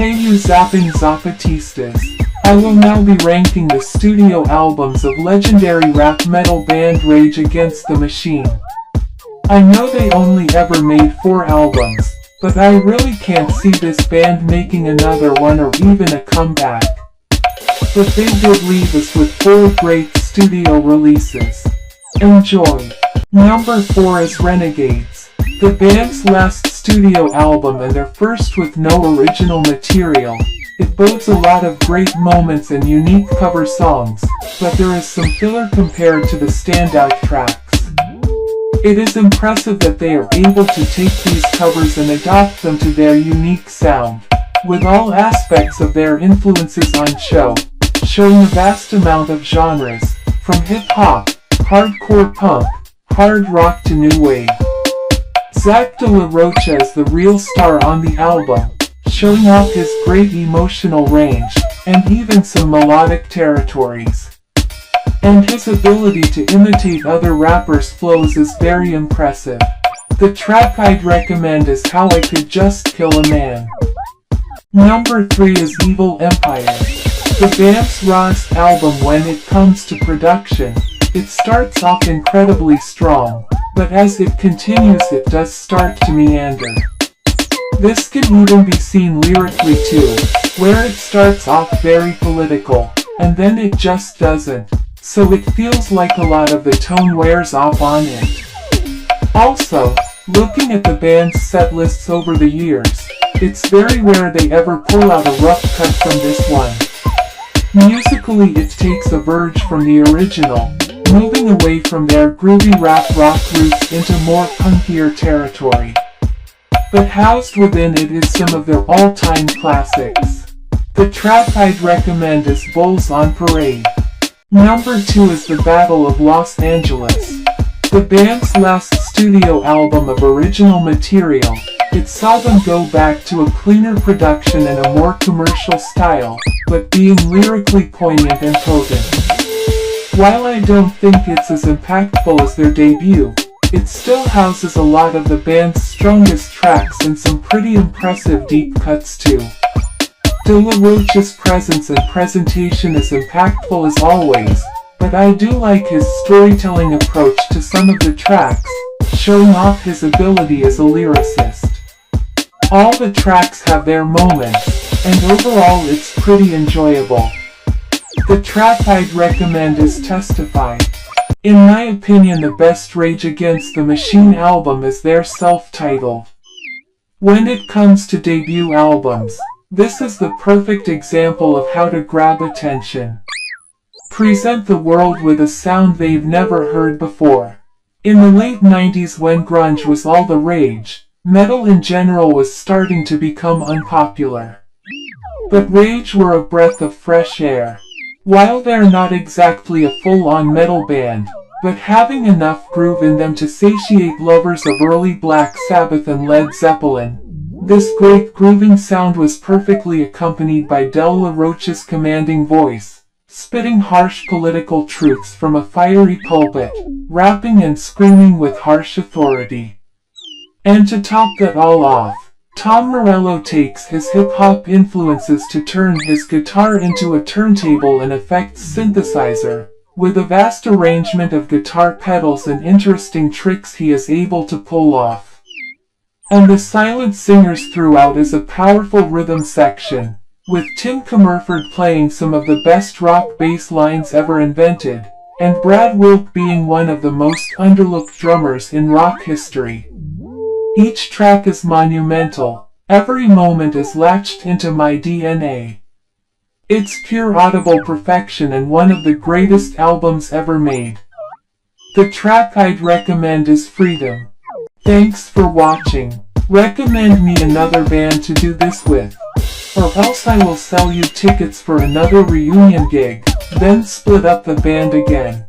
Hey you zapping zapatistas. I will now be ranking the studio albums of legendary rap metal band Rage Against the Machine. I know they only ever made 4 albums, but I really can't see this band making another one or even a comeback. But they did leave us with 4 great studio releases. Enjoy! Number 4 is Renegades, the band's last studio album and their first with no original material. It boasts a lot of great moments and unique cover songs, but there is some filler compared to the standout tracks. It is impressive that they are able to take these covers and adapt them to their unique sound, with all aspects of their influences on show, showing a vast amount of genres, from hip-hop, hardcore punk, hard rock to new wave. Zach De La Rocha is the real star on the album, showing off his great emotional range, and even some melodic territories. And his ability to imitate other rappers' flows is very impressive. The track I'd recommend is How I Could Just Kill a Man. Number 3 is Evil Empire, the band's rawest album when it comes to production. It starts off incredibly strong, but as it continues it does start to meander. This can even be seen lyrically too, where it starts off very political, and then it just doesn't, so it feels like a lot of the tone wears off on it. Also, looking at the band's set lists over the years, it's very rare they ever pull out a rough cut from this one. Musically it takes a verge from the original, moving away from their groovy rap rock roots into more punkier territory. But housed within it is some of their all-time classics. The track I'd recommend is Bulls on Parade. Number 2 is The Battle of Los Angeles, the band's last studio album of original material. It saw them go back to a cleaner production and a more commercial style, but being lyrically poignant and potent. While I don't think it's as impactful as their debut, it still houses a lot of the band's strongest tracks and some pretty impressive deep cuts too. De La Rocha's presence and presentation is impactful as always, but I do like his storytelling approach to some of the tracks, showing off his ability as a lyricist. All the tracks have their moments, and overall it's pretty enjoyable. The track I'd recommend is Testify. In my opinion, the best Rage Against the Machine album is their self-titled. When it comes to debut albums, this is the perfect example of how to grab attention. Present the world with a sound they've never heard before. In the late 90s, when grunge was all the rage, metal in general was starting to become unpopular. But Rage were a breath of fresh air. While they're not exactly a full-on metal band, but having enough groove in them to satiate lovers of early Black Sabbath and Led Zeppelin, this great grooving sound was perfectly accompanied by De La Rocha's commanding voice, spitting harsh political truths from a fiery pulpit, rapping and screaming with harsh authority. And to top that all off, Tom Morello takes his hip-hop influences to turn his guitar into a turntable and effects synthesizer, with a vast arrangement of guitar pedals and interesting tricks he is able to pull off. And the silent singers throughout is a powerful rhythm section, with Tim Comerford playing some of the best rock bass lines ever invented, and Brad Wilk being one of the most underlooked drummers in rock history. Each track is monumental, every moment is latched into my DNA. It's pure audible perfection and one of the greatest albums ever made. The track I'd recommend is Freedom. Thanks for watching. Recommend me another band to do this with, or else I will sell you tickets for another reunion gig, then split up the band again.